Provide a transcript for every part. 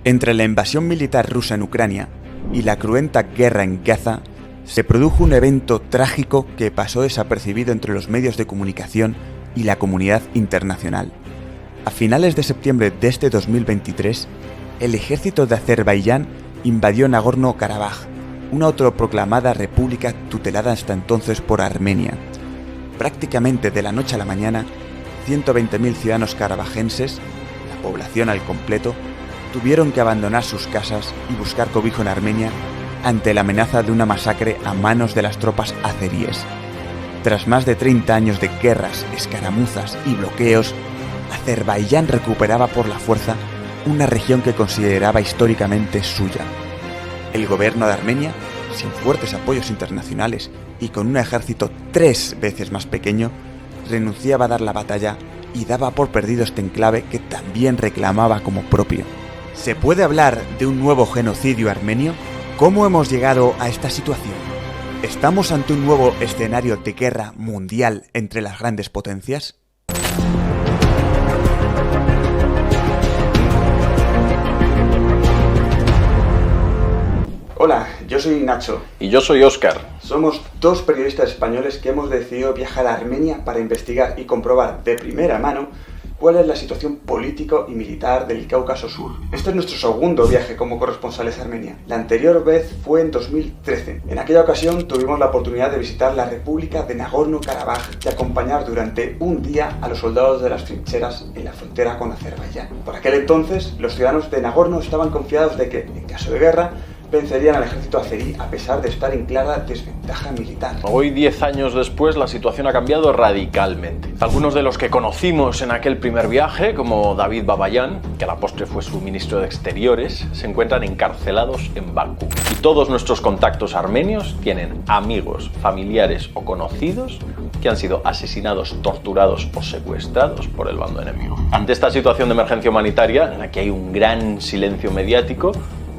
Entre la invasión militar rusa en Ucrania y la cruenta guerra en Gaza, se produjo un evento trágico que pasó desapercibido entre los medios de comunicación y la comunidad internacional. A finales de septiembre de este 2023, el ejército de Azerbaiyán invadió Nagorno-Karabaj, una autoproclamada república tutelada hasta entonces por Armenia. Prácticamente de la noche a la mañana, 120.000 ciudadanos karabajenses, la población al completo, tuvieron que abandonar sus casas y buscar cobijo en Armenia ante la amenaza de una masacre a manos de las tropas azeríes. Tras más de 30 años de guerras, escaramuzas y bloqueos, Azerbaiyán recuperaba por la fuerza una región que consideraba históricamente suya. El gobierno de Armenia, sin fuertes apoyos internacionales y con un ejército 3 veces más pequeño, renunciaba a dar la batalla y daba por perdido este enclave que también reclamaba como propio. ¿Se puede hablar de un nuevo genocidio armenio? ¿Cómo hemos llegado a esta situación? ¿Estamos ante un nuevo escenario de guerra mundial entre las grandes potencias? Hola, yo soy Nacho. Y yo soy Óscar. Somos dos periodistas españoles que hemos decidido viajar a Armenia para investigar y comprobar de primera mano cuál es la situación político y militar del Cáucaso Sur. Este es nuestro segundo viaje como corresponsales a Armenia. La anterior vez fue en 2013. En aquella ocasión tuvimos la oportunidad de visitar la República de Nagorno-Karabaj y acompañar durante un día a los soldados de las trincheras en la frontera con Azerbaiyán. Por aquel entonces, los ciudadanos de Nagorno estaban confiados de que, en caso de guerra, vencerían al ejército azerí a pesar de estar en clara desventaja militar. Hoy, 10 años después, la situación ha cambiado radicalmente. Algunos de los que conocimos en aquel primer viaje, como David Babayan, que a la postre fue su ministro de Exteriores, se encuentran encarcelados en Bakú. Y todos nuestros contactos armenios tienen amigos, familiares o conocidos que han sido asesinados, torturados o secuestrados por el bando enemigo. Ante esta situación de emergencia humanitaria, en la que hay un gran silencio mediático,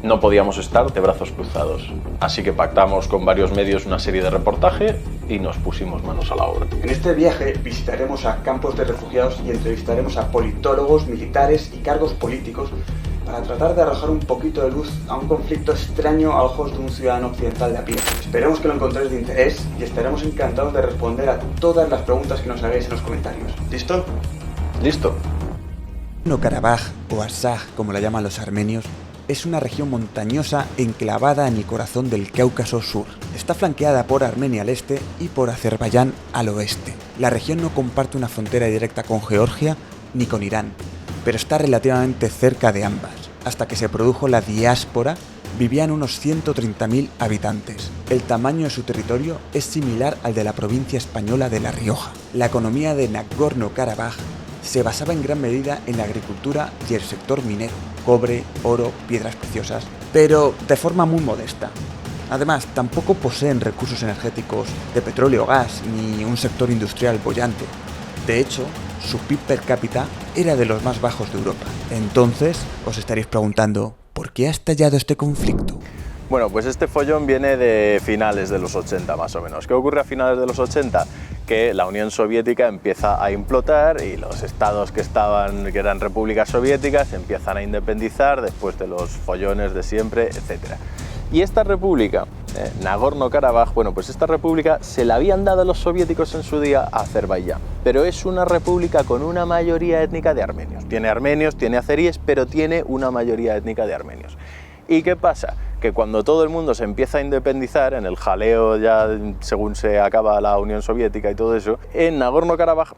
no podíamos estar de brazos cruzados. Así que pactamos con varios medios una serie de reportaje y nos pusimos manos a la obra. En este viaje visitaremos a campos de refugiados y entrevistaremos a politólogos, militares y cargos políticos para tratar de arrojar un poquito de luz a un conflicto extraño a ojos de un ciudadano occidental de a pie. Esperemos que lo encontréis de interés y estaremos encantados de responder a todas las preguntas que nos hagáis en los comentarios. ¿Listo? Listo. Nagorno-Karabaj, o Artsaj, como la llaman los armenios, es una región montañosa enclavada en el corazón del Cáucaso Sur. Está flanqueada por Armenia al este y por Azerbaiyán al oeste. La región no comparte una frontera directa con Georgia ni con Irán, pero está relativamente cerca de ambas. Hasta que se produjo la diáspora, vivían unos 130.000 habitantes. El tamaño de su territorio es similar al de la provincia española de La Rioja. La economía de Nagorno-Karabaj se basaba en gran medida en la agricultura y el sector minero, cobre, oro, piedras preciosas, pero de forma muy modesta. Además, tampoco poseen recursos energéticos de petróleo o gas, ni un sector industrial boyante. De hecho, su PIB per cápita era de los más bajos de Europa. Entonces, os estaréis preguntando, ¿por qué ha estallado este conflicto? Bueno, pues este follón viene de finales de los 80 más o menos. ¿Qué ocurre a finales de los 80? Que la Unión Soviética empieza a implotar y los estados que eran repúblicas soviéticas empiezan a independizar después de los follones de siempre, etc. Y esta república, Nagorno-Karabaj, bueno, pues esta república se la habían dado los soviéticos en su día a Azerbaiyán, pero es una república con una mayoría étnica de armenios, tiene azeríes, pero tiene una mayoría étnica de armenios. ¿Y qué pasa? Que cuando todo el mundo se empieza a independizar, en el jaleo ya según se acaba la Unión Soviética y todo eso, en Nagorno-Karabaj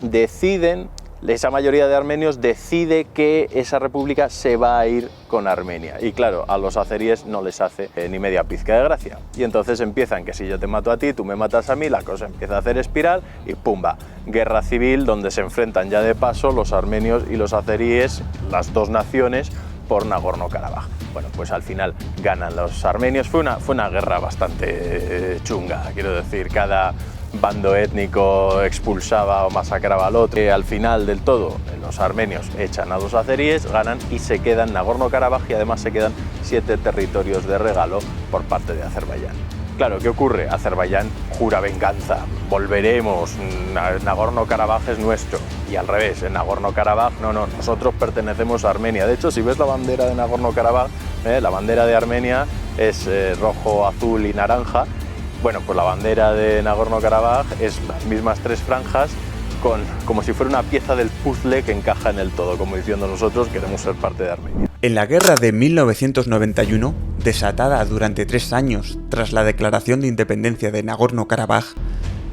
esa mayoría de armenios decide que esa república se va a ir con Armenia. Y claro, a los azeríes no les hace ni media pizca de gracia. Y entonces empiezan que si yo te mato a ti, tú me matas a mí, la cosa empieza a hacer espiral y ¡pumba! Guerra civil donde se enfrentan ya de paso los armenios y los azeríes, las dos naciones, por Nagorno-Karabaj. Bueno, pues al final ganan los armenios. Fue una guerra bastante chunga, quiero decir, cada bando étnico expulsaba o masacraba al otro. Al final del todo, los armenios echan a los azeríes, ganan y se quedan Nagorno-Karabaj y además se quedan 7 territorios de regalo por parte de Azerbaiyán. Claro, ¿qué ocurre? Azerbaiyán jura venganza, volveremos, Nagorno-Karabaj es nuestro. Y al revés, en Nagorno-Karabaj, no, nosotros pertenecemos a Armenia. De hecho, si ves la bandera de Nagorno-Karabaj, la bandera de Armenia es rojo, azul y naranja. Bueno, pues la bandera de Nagorno-Karabaj es las mismas tres franjas, como si fuera una pieza del puzzle que encaja en el todo, como diciendo nosotros queremos ser parte de Armenia. En la guerra de 1991, desatada durante 3 años tras la declaración de independencia de Nagorno-Karabaj,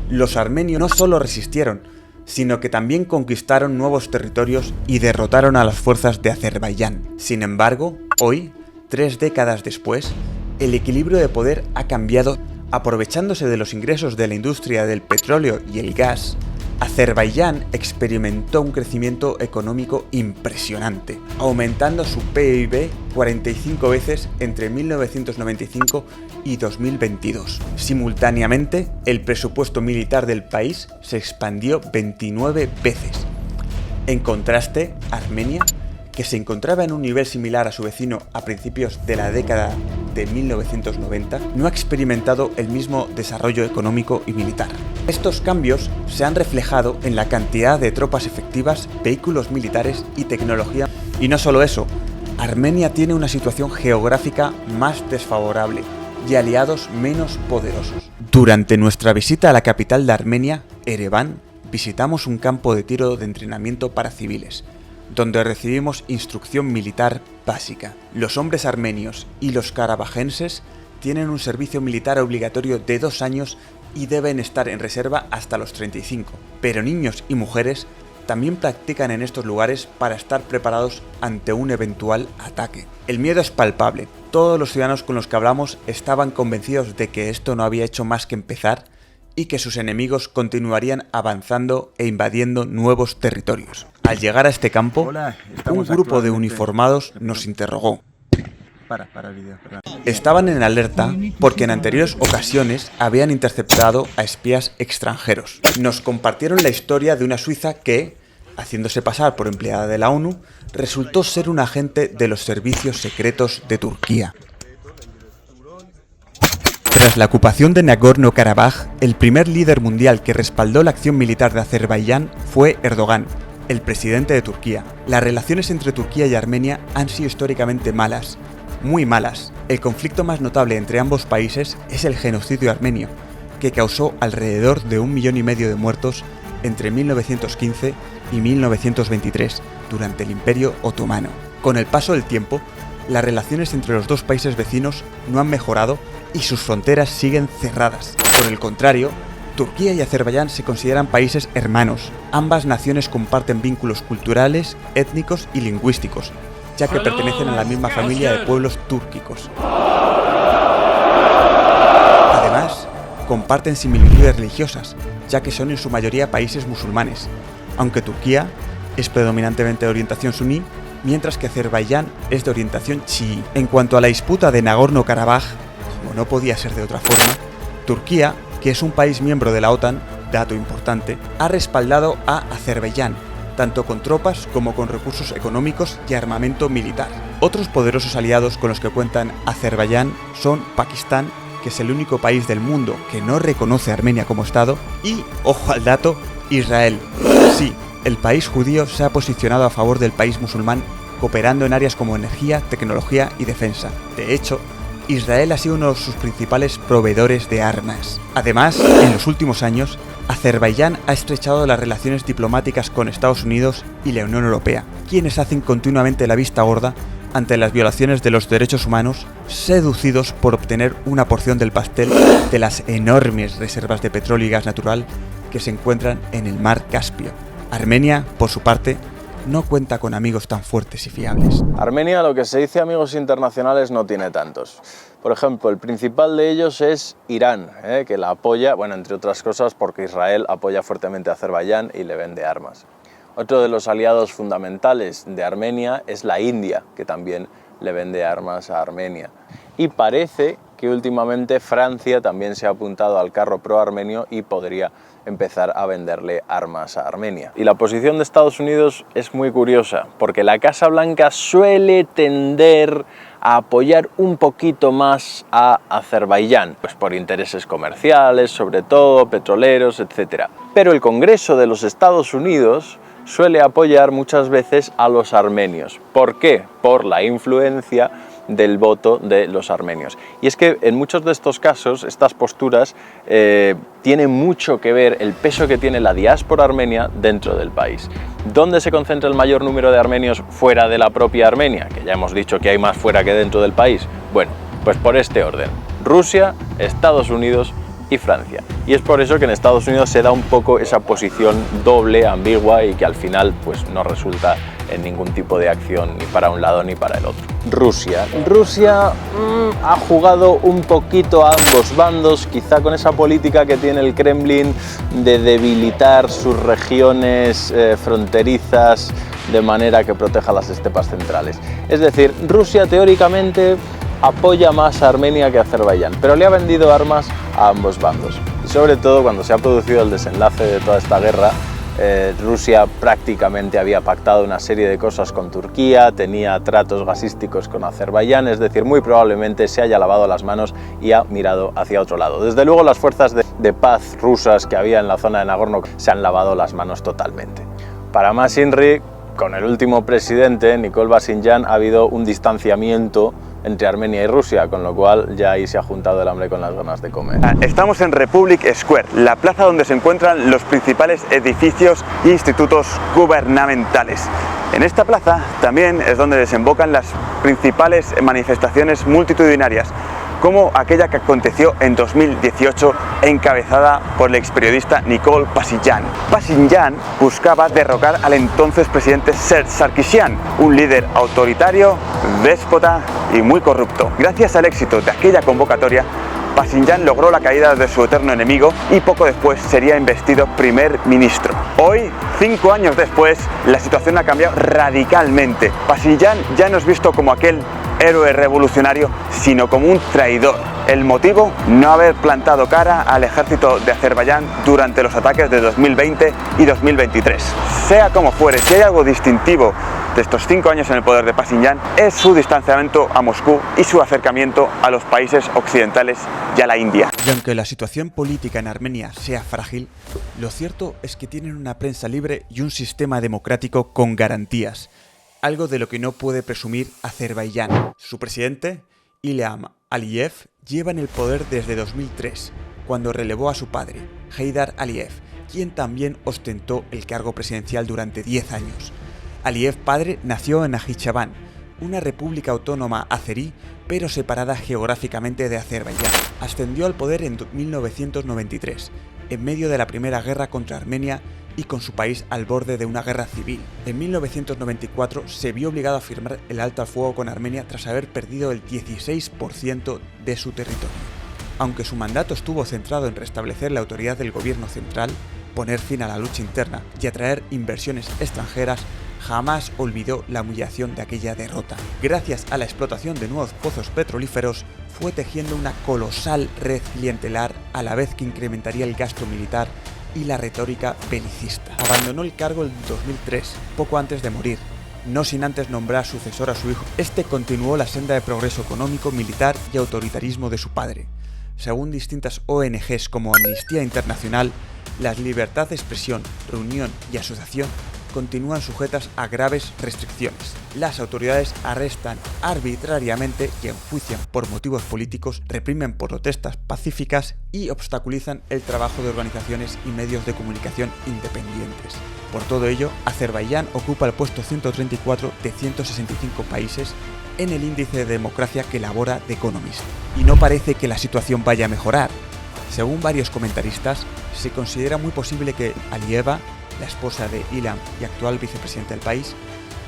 los armenios no solo resistieron, sino que también conquistaron nuevos territorios y derrotaron a las fuerzas de Azerbaiyán. Sin embargo, hoy, 3 décadas después, el equilibrio de poder ha cambiado. Aprovechándose de los ingresos de la industria del petróleo y el gas, Azerbaiyán experimentó un crecimiento económico impresionante, aumentando su PIB 45 veces entre 1995 y 2022. Simultáneamente, el presupuesto militar del país se expandió 29 veces. En contraste, Armenia, que se encontraba en un nivel similar a su vecino a principios de la década de 1990, no ha experimentado el mismo desarrollo económico y militar. Estos cambios se han reflejado en la cantidad de tropas efectivas, vehículos militares y tecnología. Y no solo eso, Armenia tiene una situación geográfica más desfavorable y aliados menos poderosos. Durante nuestra visita a la capital de Armenia, Ereván, visitamos un campo de tiro de entrenamiento para civiles, donde recibimos instrucción militar básica. Los hombres armenios y los karabajenses tienen un servicio militar obligatorio de 2 años y deben estar en reserva hasta los 35. Pero niños y mujeres también practican en estos lugares para estar preparados ante un eventual ataque. El miedo es palpable. Todos los ciudadanos con los que hablamos estaban convencidos de que esto no había hecho más que empezar y que sus enemigos continuarían avanzando e invadiendo nuevos territorios. Al llegar a este campo, un grupo de uniformados nos interrogó. Para el vídeo, perdón. Estaban en alerta porque en anteriores ocasiones habían interceptado a espías extranjeros. Nos compartieron la historia de una suiza que, haciéndose pasar por empleada de la ONU, resultó ser un agente de los servicios secretos de Turquía. Tras la ocupación de Nagorno-Karabaj, el primer líder mundial que respaldó la acción militar de Azerbaiyán fue Erdogan, el presidente de Turquía. Las relaciones entre Turquía y Armenia han sido históricamente malas, muy malas. El conflicto más notable entre ambos países es el genocidio armenio, que causó alrededor de 1,5 millones de muertos entre 1915 y 1923, durante el Imperio Otomano. Con el paso del tiempo, las relaciones entre los dos países vecinos no han mejorado y sus fronteras siguen cerradas. Por el contrario, Turquía y Azerbaiyán se consideran países hermanos. Ambas naciones comparten vínculos culturales, étnicos y lingüísticos, ya que pertenecen a la misma familia de pueblos túrquicos. Además, comparten similitudes religiosas, ya que son en su mayoría países musulmanes, aunque Turquía es predominantemente de orientación suní, mientras que Azerbaiyán es de orientación chií. En cuanto a la disputa de Nagorno-Karabaj, como no podía ser de otra forma, Turquía, que es un país miembro de la OTAN, dato importante, ha respaldado a Azerbaiyán, tanto con tropas como con recursos económicos y armamento militar. Otros poderosos aliados con los que cuentan Azerbaiyán son Pakistán, que es el único país del mundo que no reconoce a Armenia como Estado, y, ojo al dato, Israel. Sí, el país judío se ha posicionado a favor del país musulmán, cooperando en áreas como energía, tecnología y defensa. De hecho, Israel ha sido uno de sus principales proveedores de armas. Además, en los últimos años, Azerbaiyán ha estrechado las relaciones diplomáticas con Estados Unidos y la Unión Europea, quienes hacen continuamente la vista gorda ante las violaciones de los derechos humanos, seducidos por obtener una porción del pastel de las enormes reservas de petróleo y gas natural que se encuentran en el mar Caspio. Armenia, por su parte, no cuenta con amigos tan fuertes y fiables. Armenia, lo que se dice amigos internacionales, no tiene tantos. Por ejemplo, el principal de ellos es Irán, que la apoya, bueno, entre otras cosas porque Israel apoya fuertemente a Azerbaiyán y le vende armas. Otro de los aliados fundamentales de Armenia es la India, que también le vende armas a Armenia. Y parece que últimamente Francia también se ha apuntado al carro pro-armenio y podría empezar a venderle armas a Armenia. Y la posición de Estados Unidos es muy curiosa, porque la Casa Blanca suele tender a apoyar un poquito más a Azerbaiyán, pues por intereses comerciales, sobre todo, petroleros, etc. Pero el Congreso de los Estados Unidos suele apoyar muchas veces a los armenios. ¿Por qué? Por la influencia del voto de los armenios. Y es que en muchos de estos casos, estas posturas tienen mucho que ver el peso que tiene la diáspora armenia dentro del país. ¿Dónde se concentra el mayor número de armenios fuera de la propia Armenia? Que ya hemos dicho que hay más fuera que dentro del país. Bueno, pues por este orden: Rusia, Estados Unidos y Francia. Y es por eso que en Estados Unidos se da un poco esa posición doble, ambigua, y que al final pues no resulta en ningún tipo de acción ni para un lado ni para el otro. Rusia ha jugado un poquito a ambos bandos, quizá con esa política que tiene el Kremlin de debilitar sus regiones fronterizas de manera que proteja las estepas centrales. Es decir, Rusia teóricamente apoya más a Armenia que a Azerbaiyán, pero le ha vendido armas a ambos bandos. Y sobre todo cuando se ha producido el desenlace de toda esta guerra, Rusia prácticamente había pactado una serie de cosas con Turquía, tenía tratos gasísticos con Azerbaiyán, es decir, muy probablemente se haya lavado las manos y ha mirado hacia otro lado. Desde luego las fuerzas de paz rusas que había en la zona de Nagorno se han lavado las manos totalmente. Para más inri, con el último presidente, Nikol Pashinyan, ha habido un distanciamiento entre Armenia y Rusia, con lo cual ya ahí se ha juntado el hambre con las ganas de comer. Estamos en Republic Square, la plaza donde se encuentran los principales edificios e institutos gubernamentales. En esta plaza también es donde desembocan las principales manifestaciones multitudinarias, como aquella que aconteció en 2018, encabezada por el experiodista Nikol Pashinyan. Pashinyan buscaba derrocar al entonces presidente Serge Sarkisian, un líder autoritario, déspota y muy corrupto. Gracias al éxito de aquella convocatoria, Pashinyan logró la caída de su eterno enemigo y poco después sería investido primer ministro. Hoy, 5 años después, la situación ha cambiado radicalmente. Pashinyan ya no es visto como aquel héroe revolucionario, sino como un traidor. El motivo: no haber plantado cara al ejército de Azerbaiyán durante los ataques de 2020 y 2023. Sea como fuere, si hay algo distintivo de estos 5 años en el poder de Pashinyan, es su distanciamiento a Moscú y su acercamiento a los países occidentales y a la India. Y aunque la situación política en Armenia sea frágil, lo cierto es que tienen una prensa libre y un sistema democrático con garantías, algo de lo que no puede presumir Azerbaiyán. Su presidente, Ilham Aliyev, lleva en el poder desde 2003, cuando relevó a su padre, Heydar Aliyev, quien también ostentó el cargo presidencial durante 10 años. Aliyev padre nació en Najicheván, una república autónoma azerí, pero separada geográficamente de Azerbaiyán. Ascendió al poder en 1993, en medio de la Primera Guerra contra Armenia y con su país al borde de una guerra civil. En 1994 se vio obligado a firmar el alto al fuego con Armenia tras haber perdido el 16% de su territorio. Aunque su mandato estuvo centrado en restablecer la autoridad del gobierno central, poner fin a la lucha interna y atraer inversiones extranjeras, jamás olvidó la humillación de aquella derrota. Gracias a la explotación de nuevos pozos petrolíferos, fue tejiendo una colosal red clientelar a la vez que incrementaría el gasto militar y la retórica belicista. Abandonó el cargo en 2003, poco antes de morir, no sin antes nombrar sucesor a su hijo. Este continuó la senda de progreso económico, militar y autoritarismo de su padre. Según distintas ONGs como Amnistía Internacional, las libertades de expresión, reunión y asociación continúan sujetas a graves restricciones. Las autoridades arrestan arbitrariamente y enjuician por motivos políticos, reprimen por protestas pacíficas y obstaculizan el trabajo de organizaciones y medios de comunicación independientes. Por todo ello, Azerbaiyán ocupa el puesto 134 de 165 países en el índice de democracia que elabora The Economist. Y no parece que la situación vaya a mejorar. Según varios comentaristas, se considera muy posible que Aliyeva, la esposa de Ilham y actual vicepresidente del país,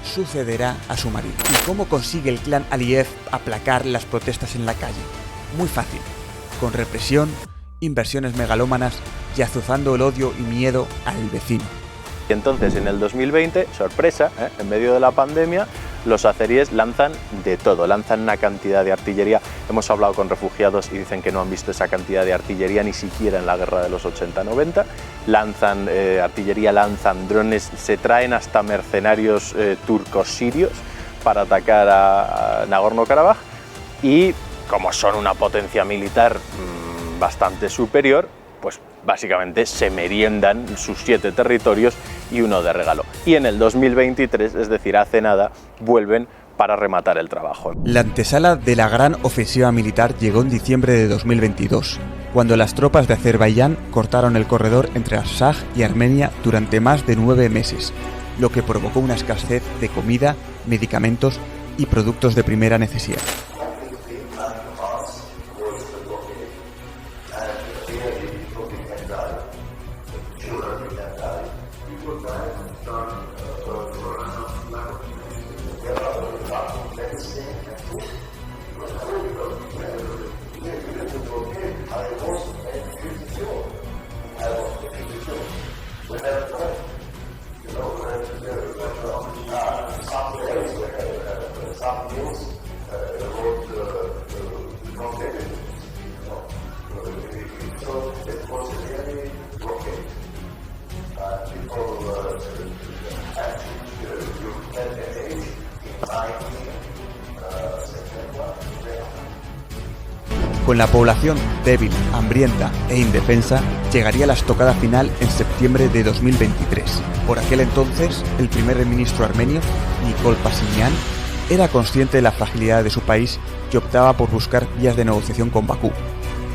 sucederá a su marido. ¿Y cómo consigue el clan Aliyev aplacar las protestas en la calle? Muy fácil, con represión, inversiones megalómanas y azuzando el odio y miedo al vecino. Y entonces en el 2020, sorpresa, en medio de la pandemia, los azeríes lanzan de todo, lanzan una cantidad de artillería. Hemos hablado con refugiados y dicen que no han visto esa cantidad de artillería ni siquiera en la guerra de los 80-90. Lanzan artillería, lanzan drones, se traen hasta mercenarios turcos sirios para atacar a Nagorno-Karabaj y como son una potencia militar bastante superior, pues básicamente se meriendan sus 7 territorios y uno de regalo. Y en el 2023, es decir, hace nada, vuelven para rematar el trabajo. La antesala de la gran ofensiva militar llegó en diciembre de 2022, cuando las tropas de Azerbaiyán cortaron el corredor entre Artsaj y Armenia durante más de 9 meses, lo que provocó una escasez de comida, medicamentos y productos de primera necesidad. Con la población débil, hambrienta e indefensa, llegaría la estocada final en septiembre de 2023. Por aquel entonces, el primer ministro armenio, Nikol Pashinyan, era consciente de la fragilidad de su país y optaba por buscar vías de negociación con Bakú.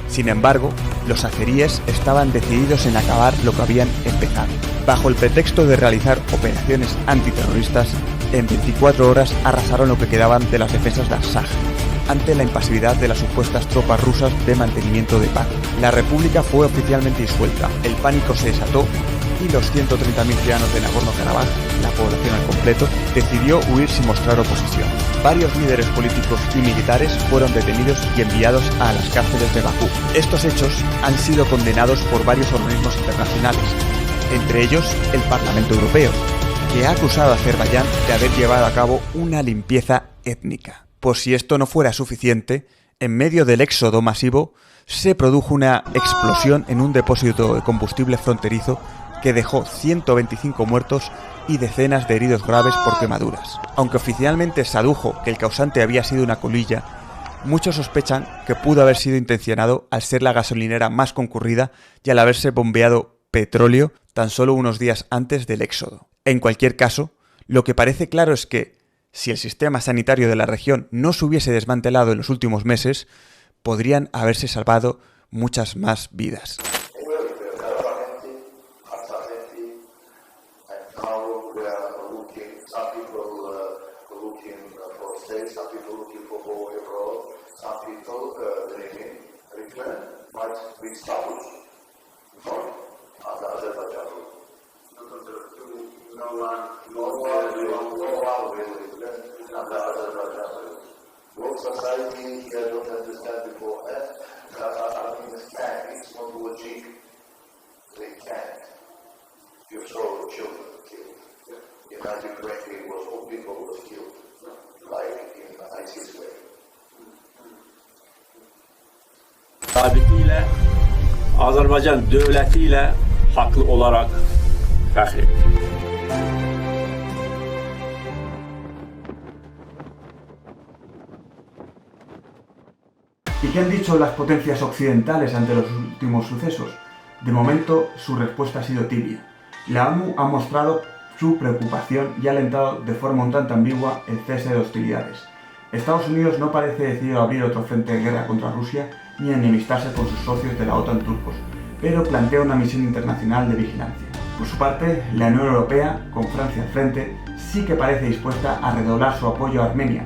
Sin embargo, los azeríes estaban decididos en acabar lo que habían empezado. Bajo el pretexto de realizar operaciones antiterroristas, en 24 horas arrasaron lo que quedaban de las defensas de Artsaj, ante la impasividad de las supuestas tropas rusas de mantenimiento de paz. La república fue oficialmente disuelta, el pánico se desató y los 130.000 ciudadanos de Nagorno-Karabaj, la población al completo, decidió huir sin mostrar oposición. Varios líderes políticos y militares fueron detenidos y enviados a las cárceles de Bakú. Estos hechos han sido condenados por varios organismos internacionales, entre ellos el Parlamento Europeo, que ha acusado a Azerbaiyán de haber llevado a cabo una limpieza étnica. Por si esto no fuera suficiente, en medio del éxodo masivo se produjo una explosión en un depósito de combustible fronterizo que dejó 125 muertos y decenas de heridos graves por quemaduras. Aunque oficialmente se adujo que el causante había sido una colilla, muchos sospechan que pudo haber sido intencionado al ser la gasolinera más concurrida y al haberse bombeado petróleo tan solo unos días antes del éxodo. En cualquier caso, lo que parece claro es que si el sistema sanitario de la región no se hubiese desmantelado en los últimos meses, podrían haberse salvado muchas más vidas. Society here don't understand before it's not logic. They can't. You saw children killed. In 1920 was all people was killed, like in ISIS way. Sabitiyle Azərbaycan dövlətiyle haqlı olarak fəxr edir. ¿Y qué han dicho las potencias occidentales ante los últimos sucesos? De momento, su respuesta ha sido tibia. La ONU ha mostrado su preocupación y ha alentado de forma un tanto ambigua el cese de hostilidades. Estados Unidos no parece decidido a abrir otro frente de guerra contra Rusia ni a enemistarse con sus socios de la OTAN turcos, pero plantea una misión internacional de vigilancia. Por su parte, la Unión Europea, con Francia al frente, sí que parece dispuesta a redoblar su apoyo a Armenia,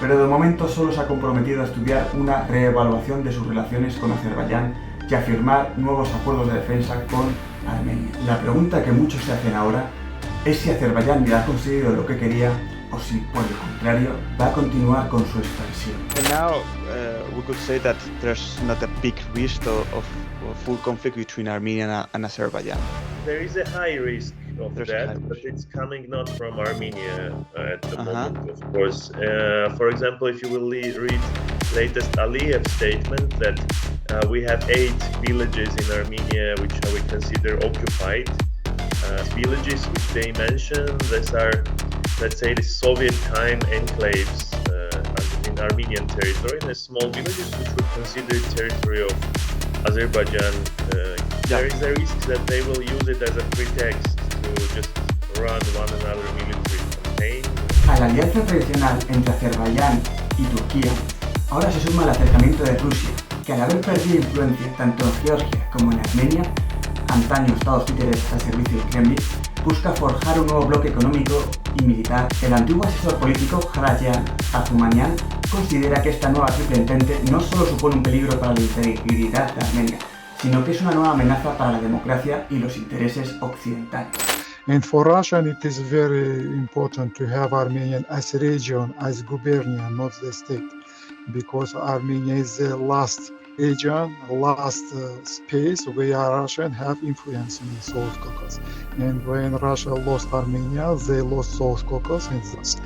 pero de momento solo se ha comprometido a estudiar una reevaluación de sus relaciones con Azerbaiyán y a firmar nuevos acuerdos de defensa con Armenia. La pregunta que muchos se hacen ahora es si Azerbaiyán ya ha conseguido lo que quería o si, por el contrario, va a continuar con su expansión. And now we could say that there's not a big risk of full conflict between Armenia and Azerbaijan. There is a high risk of that, but it's coming not from Armenia at the moment, of course. For example, if you will read latest Aliyev statement that we have 8 villages in Armenia which we consider occupied. Villages which they mention, these are let's say, the Soviet time enclaves in Armenian territory, in the small villages which would consider territory of Azerbaijan. There is a risk that they will use it as a pretext to just run one another military campaign. A la alianza tradicional entre Azerbaiyán y Turquía, ahora se suma el acercamiento de Rusia, que al haber perdido influencia tanto en Georgia como en Armenia, antaño estados títeres al servicio del Kremlin, busca forjar un nuevo bloque económico y militar. El antiguo asesor político Harajan Azumanian considera que esta nueva triple entente no solo supone un peligro para la integridad de Armenia, sino que es una nueva amenaza para la democracia y los intereses occidentales. And for Russia, it is very important to have Armenia as a region, as gubernia, not the state, because Armenia is the last region, last space where Russia have influence in the South Caucasus. And when Russia lost Armenia, they lost South Caucasus and thus.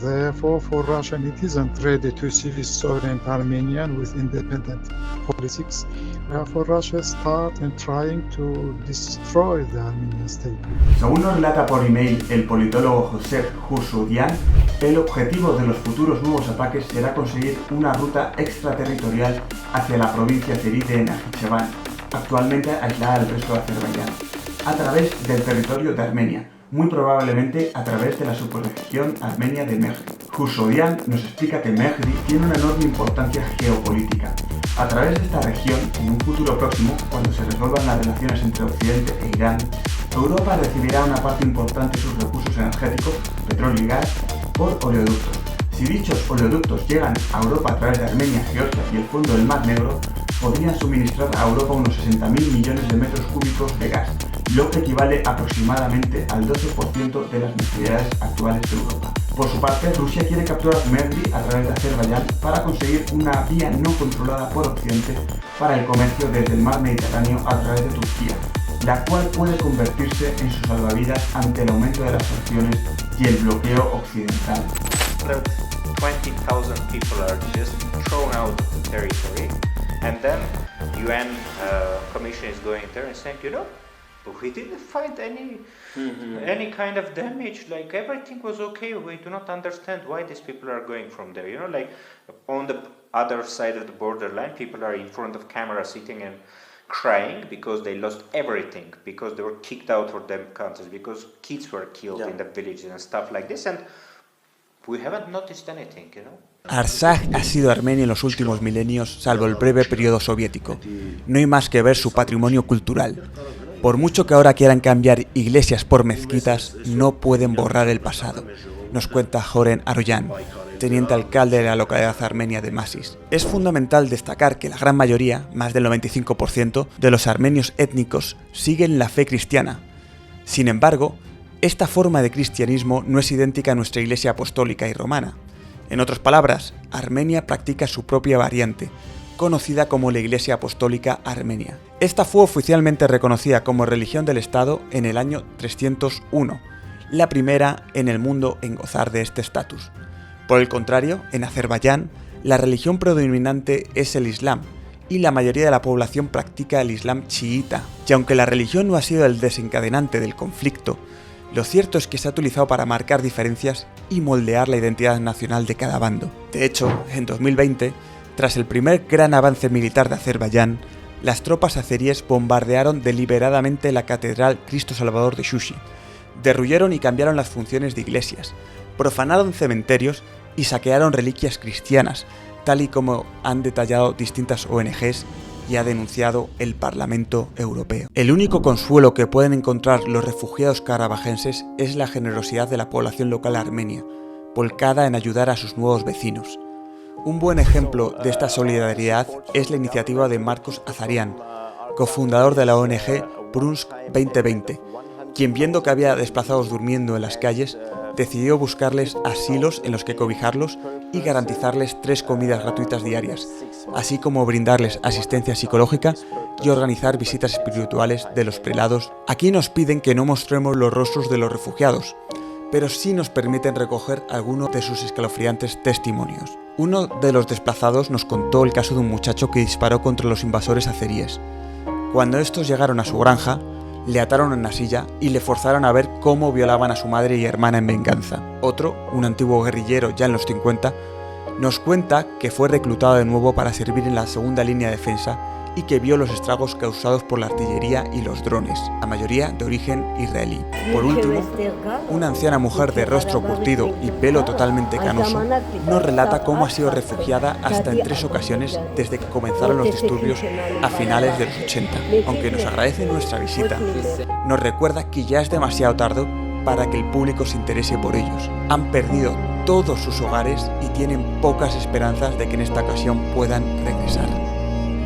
Therefore, for Russia, it isn't ready to see this sovereign Armenian with independent politics. Therefore, Russia start and trying to destroy the Armenian state. Según nos relata por email el politólogo Josep Hursudian, el objetivo de los futuros nuevos ataques será conseguir una ruta extraterritorial hacia la provincia azerí de Najicheván, actualmente aislada del resto de Azerbaiyán, a través del territorio de Armenia, muy probablemente a través de la subregión armenia de Mehri. Hursudian nos explica que Mehri tiene una enorme importancia geopolítica. A través de esta región, en un futuro próximo, cuando se resuelvan las relaciones entre Occidente e Irán, Europa recibirá una parte importante de sus recursos energéticos, petróleo y gas, por oleoductos. Si dichos oleoductos llegan a Europa a través de Armenia, Georgia y el fondo del Mar Negro, podrían suministrar a Europa unos 60.000 millones de metros cúbicos de gas, lo que equivale aproximadamente al 12% de las necesidades actuales de Europa. Por su parte, Rusia quiere capturar Mehri a través de Azerbaiyán para conseguir una vía no controlada por Occidente para el comercio desde el mar Mediterráneo a través de Turquía, la cual puede convertirse en su salvavidas ante el aumento de las sanciones y el bloqueo occidental. 20,000 people are just thrown out of the territory, and then UN Commission is going there and saying, you know, we didn't find any kind of damage, like everything was okay, we do not understand why these people are going from there, you know, like on the other side of the borderline, people are in front of camera sitting and crying because they lost everything, because they were kicked out of their countries, because kids were killed in the villages and stuff like this, and we haven't noticed anything, you know. Artsaj ha sido Armenia en los últimos milenios, salvo el breve periodo soviético. No hay más que ver su patrimonio cultural. Por mucho que ahora quieran cambiar iglesias por mezquitas, no pueden borrar el pasado, nos cuenta Joren Aroyan, teniente alcalde de la localidad armenia de Masis. Es fundamental destacar que la gran mayoría, más del 95%, de los armenios étnicos siguen la fe cristiana. Sin embargo, esta forma de cristianismo no es idéntica a nuestra iglesia apostólica y romana. En otras palabras, Armenia practica su propia variante, conocida como la Iglesia Apostólica Armenia. Esta fue oficialmente reconocida como religión del Estado en el año 301, la primera en el mundo en gozar de este estatus. Por el contrario, en Azerbaiyán, la religión predominante es el Islam, y la mayoría de la población practica el Islam chiita. Y aunque la religión no ha sido el desencadenante del conflicto, lo cierto es que se ha utilizado para marcar diferencias y moldear la identidad nacional de cada bando. De hecho, en 2020, tras el primer gran avance militar de Azerbaiyán, las tropas azeríes bombardearon deliberadamente la Catedral Cristo Salvador de Shushi, derruyeron y cambiaron las funciones de iglesias, profanaron cementerios y saquearon reliquias cristianas, tal y como han detallado distintas ONGs y ha denunciado el Parlamento Europeo. El único consuelo que pueden encontrar los refugiados karabajenses es la generosidad de la población local armenia, volcada en ayudar a sus nuevos vecinos. Un buen ejemplo de esta solidaridad es la iniciativa de Marcos Azarian, cofundador de la ONG Brunsk 2020, quien, viendo que había desplazados durmiendo en las calles, decidió buscarles asilos en los que cobijarlos y garantizarles 3 comidas gratuitas diarias, así como brindarles asistencia psicológica y organizar visitas espirituales de los prelados. Aquí nos piden que no mostremos los rostros de los refugiados, pero sí nos permiten recoger algunos de sus escalofriantes testimonios. Uno de los desplazados nos contó el caso de un muchacho que disparó contra los invasores azeríes. Cuando estos llegaron a su granja, le ataron a una silla y le forzaron a ver cómo violaban a su madre y hermana en venganza. Otro, un antiguo guerrillero ya en los 50, nos cuenta que fue reclutado de nuevo para servir en la segunda línea de defensa y que vio los estragos causados por la artillería y los drones, la mayoría de origen israelí. Por último, una anciana mujer de rostro curtido y pelo totalmente canoso nos relata cómo ha sido refugiada hasta en 3 ocasiones desde que comenzaron los disturbios a finales de los 80. Aunque nos agradece nuestra visita, nos recuerda que ya es demasiado tarde para que el público se interese por ellos. Han perdido todos sus hogares y tienen pocas esperanzas de que en esta ocasión puedan regresar.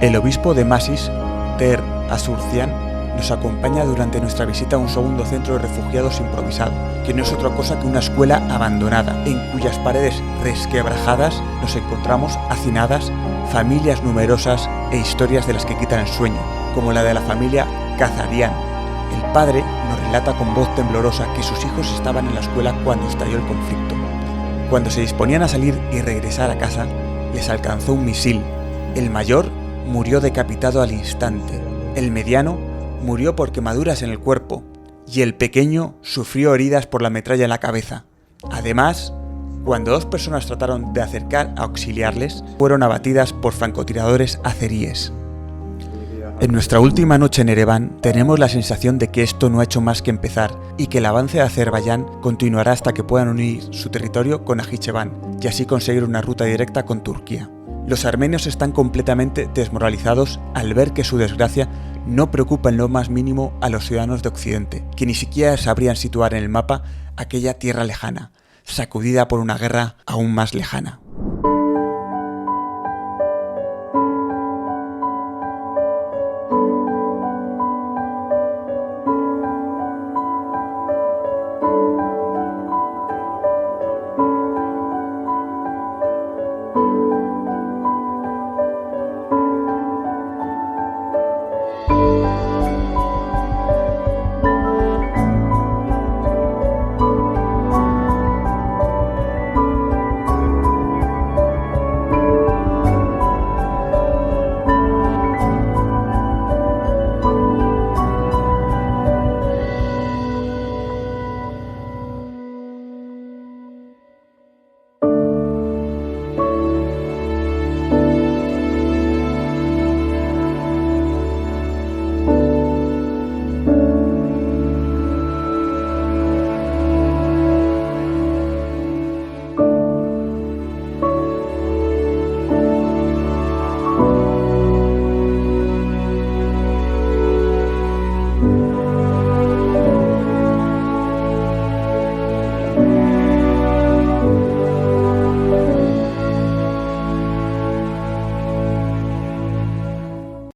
El obispo de Masis, Ter Azurcian, nos acompaña durante nuestra visita a un segundo centro de refugiados improvisado, que no es otra cosa que una escuela abandonada, en cuyas paredes resquebrajadas nos encontramos hacinadas familias numerosas e historias de las que quitan el sueño, como la de la familia Kazarian. El padre nos relata con voz temblorosa que sus hijos estaban en la escuela cuando estalló el conflicto. Cuando se disponían a salir y regresar a casa, les alcanzó un misil. El mayor murió decapitado al instante, el mediano murió por quemaduras en el cuerpo y el pequeño sufrió heridas por la metralla en la cabeza. Además, cuando 2 personas trataron de acercar a auxiliarles, fueron abatidas por francotiradores azeríes. En nuestra última noche en Ereván tenemos la sensación de que esto no ha hecho más que empezar y que el avance de Azerbaiyán continuará hasta que puedan unir su territorio con Najicheván y así conseguir una ruta directa con Turquía. Los armenios están completamente desmoralizados al ver que su desgracia no preocupa en lo más mínimo a los ciudadanos de Occidente, que ni siquiera sabrían situar en el mapa aquella tierra lejana, sacudida por una guerra aún más lejana.